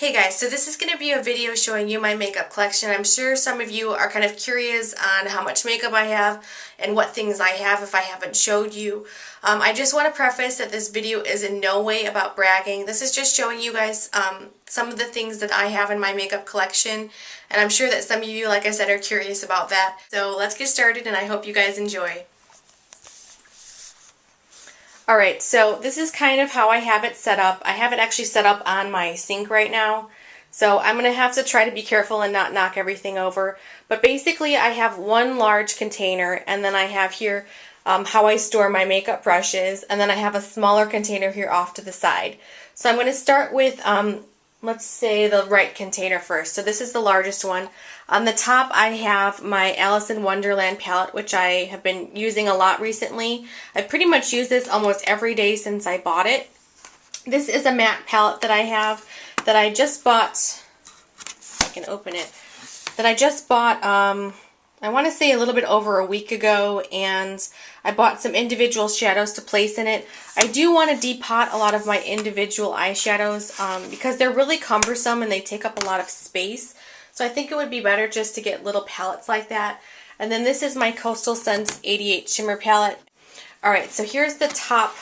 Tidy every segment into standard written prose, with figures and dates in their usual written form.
Hey guys, so this is going to be a video showing you my makeup collection. I'm sure some of you are kind of curious on how much makeup I have and what things I have if I haven't showed you. I just want to preface that this video is in no way about bragging. This is just showing you guys some of the things that I have in my makeup collection, and I'm sure that some of you, like I said, are curious about that. So let's get started, and I hope you guys enjoy. Alright, so this is kind of how I have it set up. I have it actually set up on my sink right now, so I'm going to have to try to be careful and not knock everything over. But basically I have one large container, and then I have here how I store my makeup brushes, and then I have a smaller container here off to the side. So I'm going to start with, let's say, the right container first. So this is the largest one. On the top I have my Alice in Wonderland palette, which I have been using a lot recently. I've pretty much used this almost every day since I bought it. This is a matte palette that I have that I just bought, if I can open it, that I just bought, I want to say a little bit over a week ago, and I bought some individual shadows to place in it. I do want to depot a lot of my individual eyeshadows because they're really cumbersome and they take up a lot of space. So I think it would be better just to get little palettes like that. And then this is my Coastal Scents 88 Shimmer Palette. Alright, so here's the top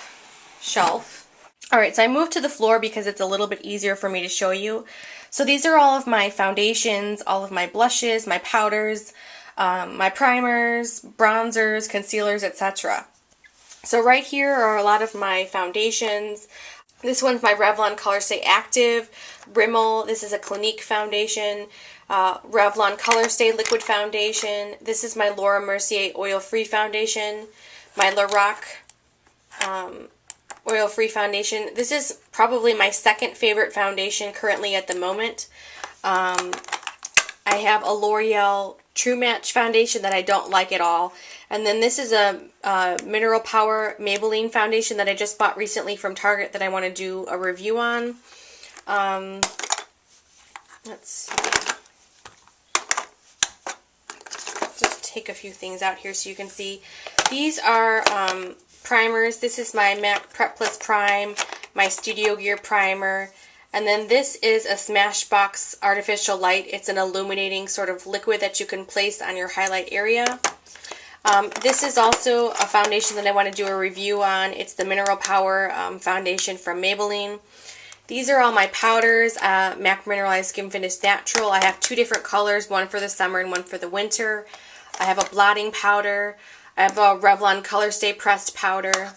shelf. Alright, so I moved to the floor because it's a little bit easier for me to show you. So these are all of my foundations, all of my blushes, my powders, my primers, bronzers, concealers, etc. So right here are a lot of my foundations. This one's my Revlon Colorstay Active, Rimmel, this is a Clinique foundation, Revlon Colorstay Liquid Foundation, this is my Laura Mercier Oil-Free Foundation, my Lorac Oil-Free Foundation. This is probably my second favorite foundation currently at the moment. I have a L'Oreal True Match foundation that I don't like at all. And then this is a Mineral Power Maybelline foundation that I just bought recently from Target that I want to do a review on. Let's see. Just take a few things out here so you can see. These are primers. This is my MAC Prep Plus Prime, my Studio Gear primer. And then this is a Smashbox Artificial Light. It's an illuminating sort of liquid that you can place on your highlight area. This is also a foundation that I want to do a review on. It's the Mineral Power foundation from Maybelline. These are all my powders, MAC Mineralized Skin Finish Natural. I have two different colors, one for the summer and one for the winter. I have a blotting powder. I have a Revlon Colorstay pressed powder.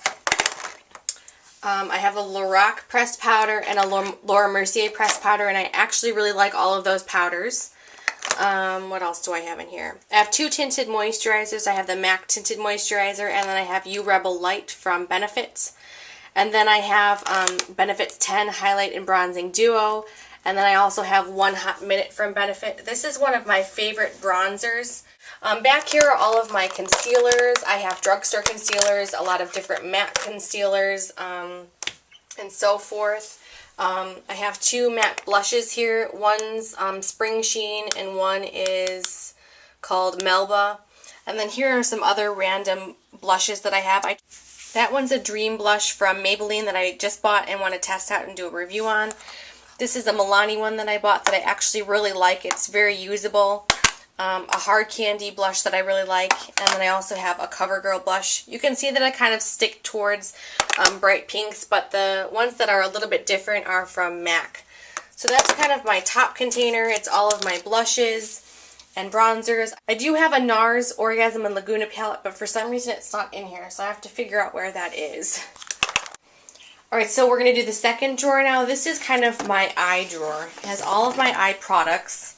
I have a Lorac pressed powder and a Laura Mercier pressed powder, and I actually really like all of those powders. What else do I have in here? I have two tinted moisturizers. I have the MAC Tinted Moisturizer, and then I have U Rebel Light from Benefits. And then I have Benefits 10 Highlight and Bronzing Duo. And then I also have One Hot Minute from Benefit. This is one of my favorite bronzers. Back here are all of my concealers. I have drugstore concealers, a lot of different matte concealers, and so forth. I have two matte blushes here. One's Spring Sheen and one is called Melba. And then here are some other random blushes that I have. That one's a Dream Blush from Maybelline that I just bought and want to test out and do a review on. This is a Milani one that I bought that I actually really like. It's very usable. A Hard Candy blush that I really like, and then I also have a CoverGirl blush. You can see that I kind of stick towards bright pinks, but the ones that are a little bit different are from MAC. So that's kind of my top container. It's all of my blushes and bronzers. I do have a NARS Orgasm and Laguna palette, but for some reason it's not in here, so I have to figure out where that is. Alright, so we're going to do the second drawer now. This is kind of my eye drawer. It has all of my eye products.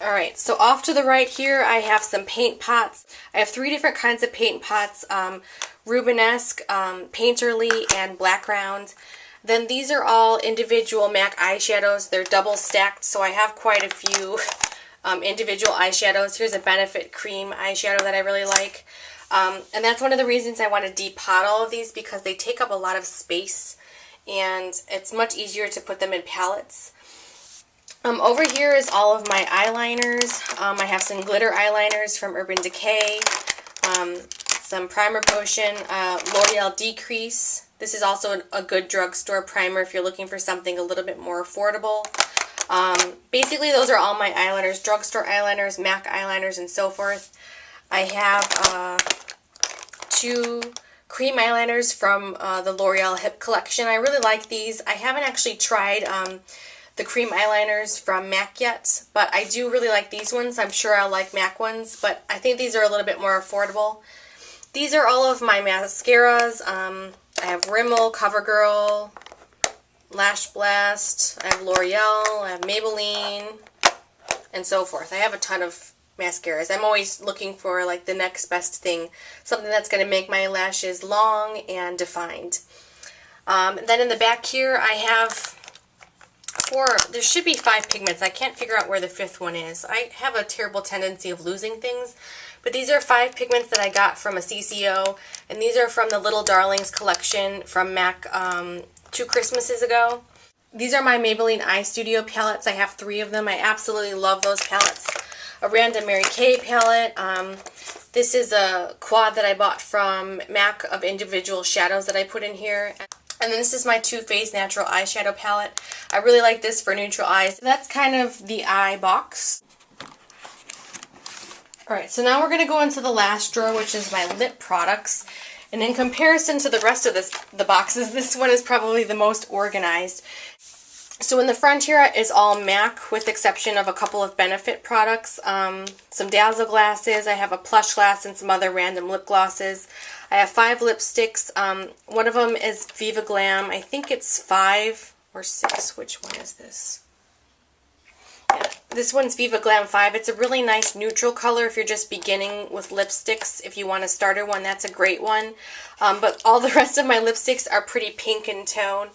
Alright, so off to the right here I have some paint pots. I have three different kinds of paint pots, Rubenesque, Painterly, and Blackground. Then these are all individual MAC eyeshadows. They're double stacked, so I have quite a few individual eyeshadows. Here's a Benefit Cream eyeshadow that I really like. And that's one of the reasons I want to depot all of these, because they take up a lot of space and it's much easier to put them in palettes. Over here is all of my eyeliners. I have some glitter eyeliners from Urban Decay, some Primer Potion, L'Oreal Decrease. This is also a good drugstore primer if you're looking for something a little bit more affordable. Basically, those are all my eyeliners, drugstore eyeliners, MAC eyeliners, and so forth. I have 2 cream eyeliners from the L'Oreal Hip Collection. I really like these. I haven't actually tried the cream eyeliners from MAC yet, but I do really like these ones. I'm sure I'll like MAC ones, but I think these are a little bit more affordable. These are all of my mascaras. I have Rimmel, CoverGirl, Lash Blast, I have L'Oreal, I have Maybelline, and so forth. I have a ton of mascaras. I'm always looking for like the next best thing, something that's going to make my lashes long and defined. Then in the back here I have there should be 5 pigments. I can't figure out where the 5th one is. I have a terrible tendency of losing things, but these are 5 pigments that I got from a CCO, and these are from the Little Darlings collection from MAC 2 Christmases ago. These are my Maybelline Eye Studio palettes. I have 3 of them. I absolutely love those palettes. A random Mary Kay palette. This is a quad that I bought from MAC of individual shadows that I put in here. And then this is my Too Faced Natural Eyeshadow Palette. I really like this for neutral eyes. That's kind of the eye box. Alright, so now we're going to go into the last drawer, which is my lip products. And in comparison to the rest of the boxes, this one is probably the most organized. So in the front here is all MAC, with the exception of a couple of Benefit products. Some Dazzle glasses, I have a Plush glass, and some other random lip glosses. I have 5 lipsticks. One of them is Viva Glam. I think it's 5 or 6. Which one is this? Yeah, this one's Viva Glam 5. It's a really nice neutral color if you're just beginning with lipsticks. If you want a starter one, that's a great one. But all the rest of my lipsticks are pretty pink in tone.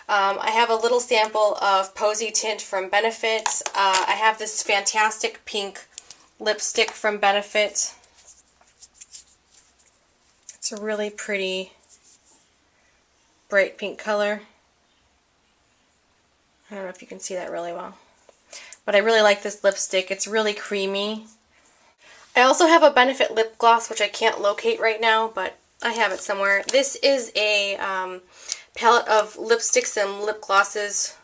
I have a little sample of Posy Tint from Benefit. I have this fantastic pink lipstick from Benefit. It's a really pretty bright pink color. I don't know if you can see that really well, but I really like this lipstick. It's really creamy. I also have a Benefit lip gloss, which I can't locate right now, but I have it somewhere. This is a palette of lipsticks and lip glosses,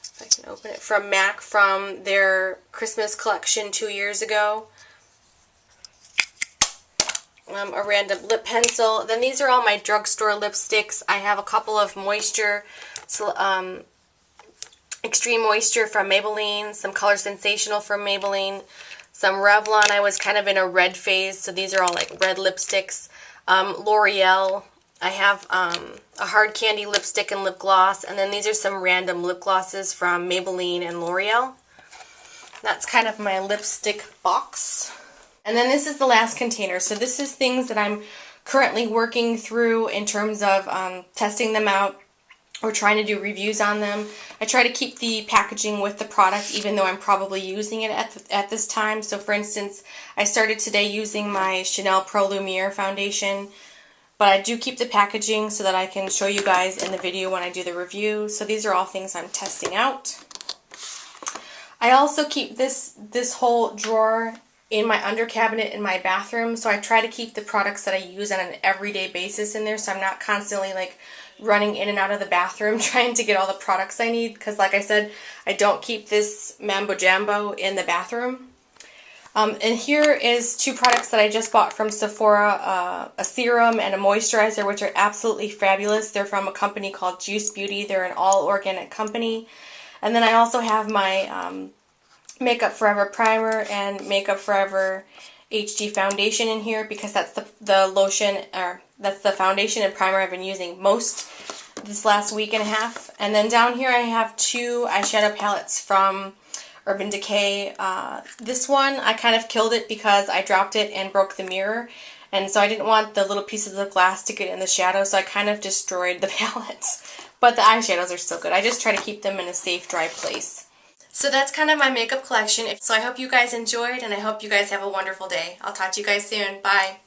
if I can open it, from MAC from their Christmas collection 2 years ago. A random lip pencil. Then these are all my drugstore lipsticks. I have a couple of Extreme Moisture from Maybelline, some Color Sensational from Maybelline, some Revlon. I was kind of in a red phase, so these are all like red lipsticks. L'Oreal. I have a Hard Candy lipstick and lip gloss, and then these are some random lip glosses from Maybelline and L'Oreal. That's kind of my lipstick box. And then this is the last container. So this is things that I'm currently working through in terms of testing them out or trying to do reviews on them. I try to keep the packaging with the product even though I'm probably using it at this time. So for instance, I started today using my Chanel Pro Lumiere foundation, but I do keep the packaging so that I can show you guys in the video when I do the review. So these are all things I'm testing out. I also keep this whole drawer in my under cabinet in my bathroom, so I try to keep the products that I use on an everyday basis in there, so I'm not constantly like running in and out of the bathroom trying to get all the products I need, because like I said, I don't keep this Mambo Jambo in the bathroom. And here is 2 products that I just bought from Sephora, a serum and a moisturizer, which are absolutely fabulous. They're from a company called Juice Beauty. They're an all-organic company. And then I also have my Makeup Forever primer and Makeup Forever HD foundation in here, because that's the lotion, or that's the foundation and primer I've been using most this last week and a half. And then down here I have 2 eyeshadow palettes from Urban Decay. This one, I kind of killed it because I dropped it and broke the mirror, and so I didn't want the little pieces of glass to get in the shadow, so I kind of destroyed the palettes. But the eyeshadows are still good. I just try to keep them in a safe, dry place. So that's kind of my makeup collection. So I hope you guys enjoyed, and I hope you guys have a wonderful day. I'll talk to you guys soon. Bye.